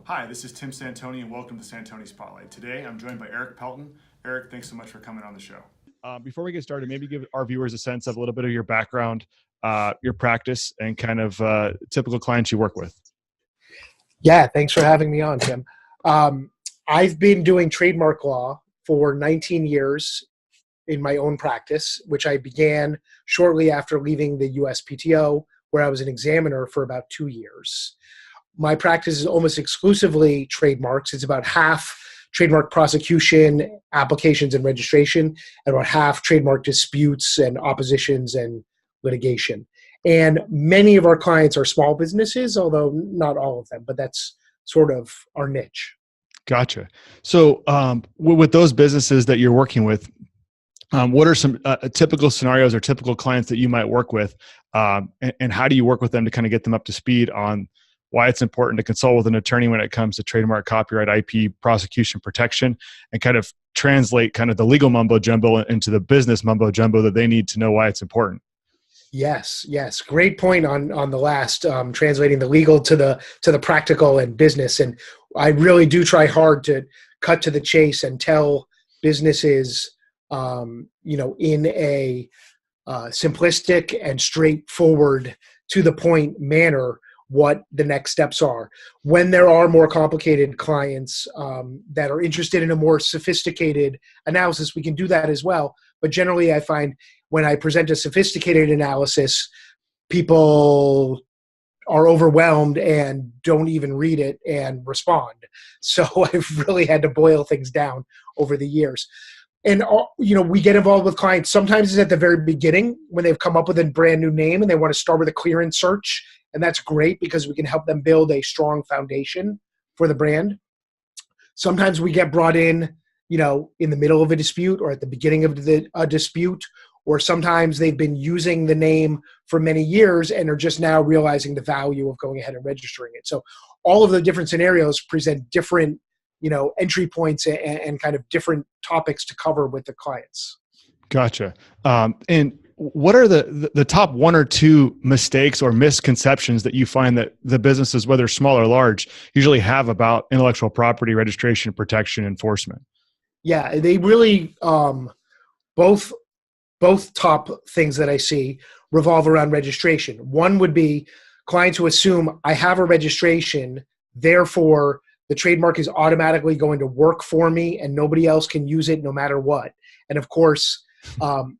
Hi, this is Tim Santoni and welcome to Santoni Spotlight. Today I'm joined by Erik Pelton. Erik, thanks so much for coming on the show. Before we get started, maybe give our viewers a sense of a little bit of your background, your practice, and kind of typical clients you work with. Yeah, thanks for having me on, Tim. I've been doing trademark law for 19 years in my own practice, which I began shortly after leaving the USPTO, where I was an examiner for about 2 years. My practice is almost exclusively trademarks. It's about half trademark prosecution, applications, and registration, and about half trademark disputes and oppositions and litigation. And many of our clients are small businesses, although not all of them, but that's sort of our niche. Gotcha. So with those businesses that you're working with, what are some typical scenarios or typical clients that you might work with, and how do you work with them to kind of get them up to speed on why it's important to consult with an attorney when it comes to trademark, copyright, IP, prosecution, protection, and kind of translate kind of the legal mumbo jumbo into the business mumbo jumbo that they need to know why it's important? Yes. Great point on the last, translating the legal to the practical and business. And I really do try hard to cut to the chase and tell businesses, in a simplistic and straightforward, to the point manner, what the next steps are. When there are more complicated clients that are interested in a more sophisticated analysis, we can do that as well. But generally, I find when I present a sophisticated analysis, people are overwhelmed and don't even read it and respond. So I've really had to boil things down over the years. And, we get involved with clients. Sometimes it's at the very beginning when they've come up with a brand new name and they want to start with a clearance search. And that's great because we can help them build a strong foundation for the brand. Sometimes we get brought in, in the middle of a dispute or at the beginning of a dispute, or sometimes they've been using the name for many years and are just now realizing the value of going ahead and registering it. So all of the different scenarios present different, entry points and kind of different topics to cover with the clients. Gotcha. And what are the top one or two mistakes or misconceptions that you find that the businesses, whether small or large, usually have about intellectual property registration, protection, enforcement? Yeah, they really both top things that I see revolve around registration. One would be clients who assume I have a registration, therefore the trademark is automatically going to work for me and nobody else can use it no matter what. And of course,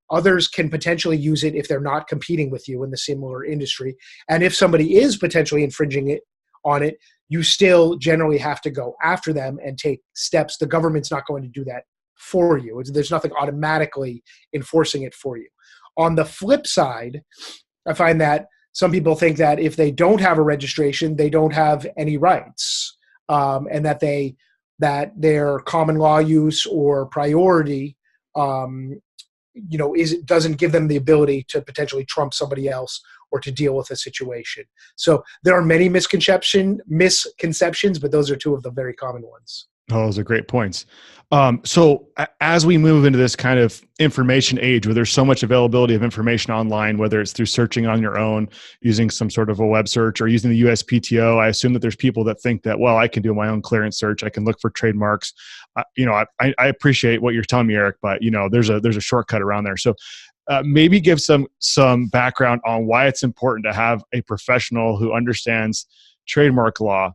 others can potentially use it if they're not competing with you in the similar industry. And if somebody is potentially infringing on it, you still generally have to go after them and take steps. The government's not going to do that for you. There's nothing automatically enforcing it for you. On the flip side, I find that some people think that if they don't have a registration, they don't have any rights, and that their common law use or priority doesn't give them the ability to potentially trump somebody else or to deal with a situation. So there are many misconceptions, but those are two of the very common ones. Oh, those are great points. So as we move into this kind of information age where there's so much availability of information online, whether it's through searching on your own, using some sort of a web search or using the USPTO, I assume that there's people that think that, well, I can do my own clearance search. I can look for trademarks. I appreciate what you're telling me, Erik, but there's a shortcut around there. So maybe give some background on why it's important to have a professional who understands trademark law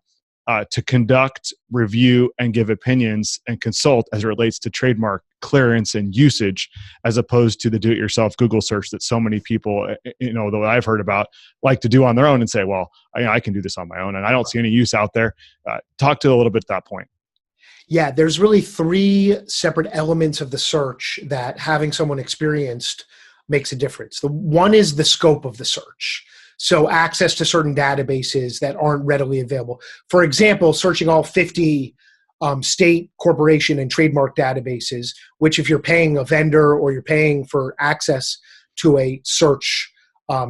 to conduct, review, and give opinions and consult as it relates to trademark clearance and usage, as opposed to the do-it-yourself Google search that so many people, that I've heard about, like to do on their own and say, well, I can do this on my own, and I don't see any use out there. Talk to a little bit at that point. Yeah, there's really three separate elements of the search that having someone experienced makes a difference. The one is the scope of the search. So access to certain databases that aren't readily available. For example, searching all 50 state, corporation, and trademark databases, which if you're paying a vendor or you're paying for access to a search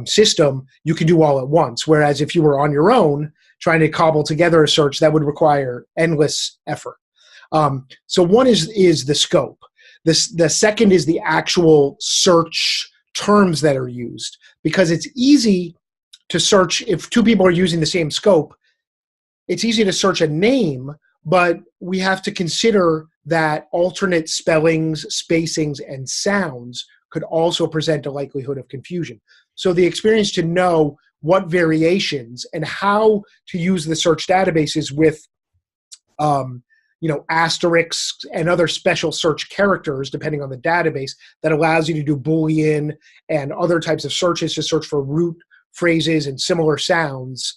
system, you can do all at once. Whereas if you were on your own trying to cobble together a search, that would require endless effort. So one is the scope. The second is the actual search terms that are used, because it's easy to search if two people are using the same scope. it's easy to search a name, but we have to consider that alternate spellings, spacings, and sounds could also present a likelihood of confusion. So the experience to know what variations and how to use the search databases with asterisks and other special search characters, depending on the database, that allows you to do Boolean and other types of searches to search for root phrases and similar sounds,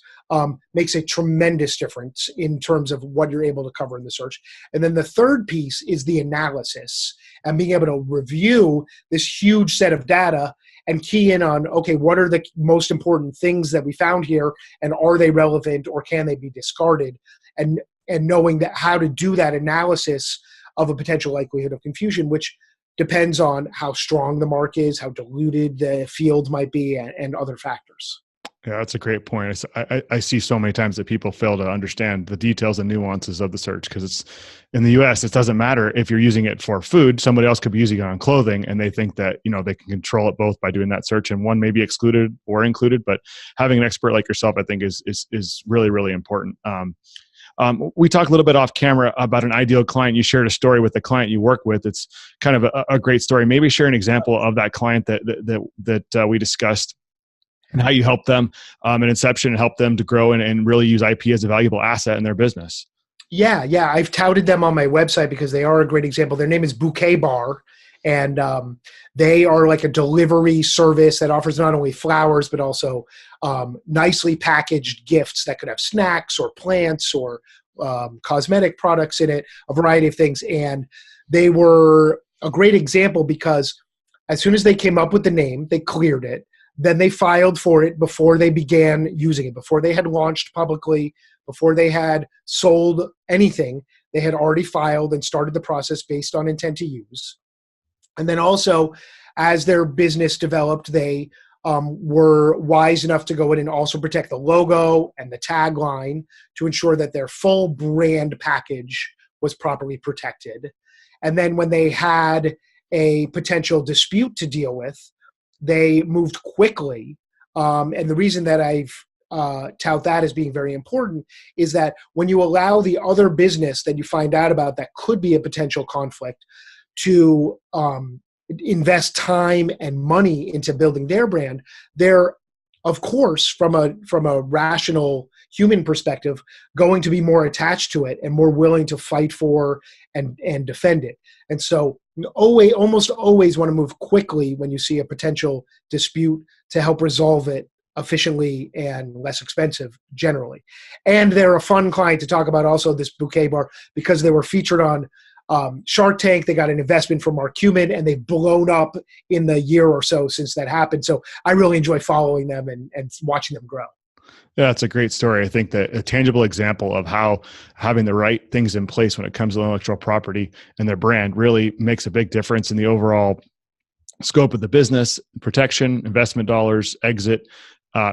makes a tremendous difference in terms of what you're able to cover in the search. And then the third piece is the analysis and being able to review this huge set of data and key in on, okay, what are the most important things that we found here, and are they relevant or can they be discarded? And knowing that how to do that analysis of a potential likelihood of confusion, which depends on how strong the mark is, how diluted the field might be, and other factors. Yeah, that's a great point. I see so many times that people fail to understand the details and nuances of the search, because it's in the US, it doesn't matter if you're using it for food. Somebody else could be using it on clothing, and they think that, they can control it both by doing that search, and one may be excluded or included. But having an expert like yourself, I think, is really, really important. We talked a little bit off camera about an ideal client. You shared a story with the client you work with. It's kind of a great story. Maybe share an example of that client that we discussed, and how you help them in inception and help them to grow and really use IP as a valuable asset in their business. Yeah. I've touted them on my website because they are a great example. Their name is Bouquet Bar, and they are like a delivery service that offers not only flowers, but also nicely packaged gifts that could have snacks or plants or cosmetic products in it, a variety of things. And they were a great example because as soon as they came up with the name, they cleared it. Then they filed for it before they began using it, before they had launched publicly, before they had sold anything. They had already filed and started the process based on intent to use. And then also, as their business developed, they were wise enough to go in and also protect the logo and the tagline to ensure that their full brand package was properly protected. And then when they had a potential dispute to deal with, they moved quickly. And the reason that I've tout that as being very important is that when you allow the other business that you find out about that could be a potential conflict to invest time and money into building their brand, they're, of course, from a rational human perspective, going to be more attached to it and more willing to fight for and defend it. And so almost always want to move quickly when you see a potential dispute to help resolve it efficiently and less expensive generally. And they're a fun client to talk about also, this Bouquet Bar, because they were featured on Shark Tank. They got an investment from Mark Cuban, and they've blown up in the year or so since that happened. So I really enjoy following them and watching them grow. Yeah, it's a great story. I think that a tangible example of how having the right things in place when it comes to intellectual property and their brand really makes a big difference in the overall scope of the business, protection, investment dollars, exit,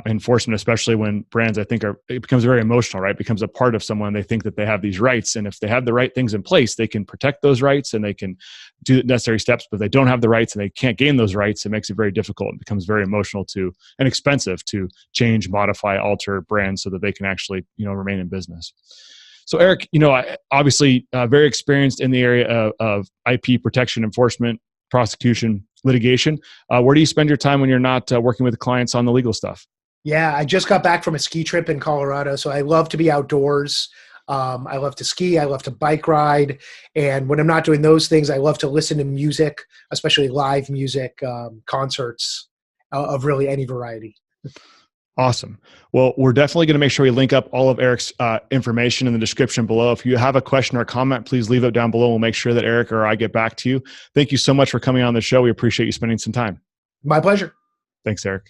enforcement, especially when brands, I think, it becomes very emotional, right? It becomes a part of someone. They think that they have these rights. And if they have the right things in place, they can protect those rights and they can do the necessary steps. But if they don't have the rights and they can't gain those rights, it makes it very difficult. It becomes very emotional and expensive to change, modify, alter brands so that they can actually, remain in business. So Erik, obviously very experienced in the area of IP protection, enforcement, prosecution, litigation. Where do you spend your time when you're not working with clients on the legal stuff? Yeah, I just got back from a ski trip in Colorado, so I love to be outdoors. I love to ski. I love to bike ride. And when I'm not doing those things, I love to listen to music, especially live music, concerts of really any variety. Awesome. Well, we're definitely going to make sure we link up all of Erik's information in the description below. If you have a question or a comment, please leave it down below. We'll make sure that Erik or I get back to you. Thank you so much for coming on the show. We appreciate you spending some time. My pleasure. Thanks, Erik.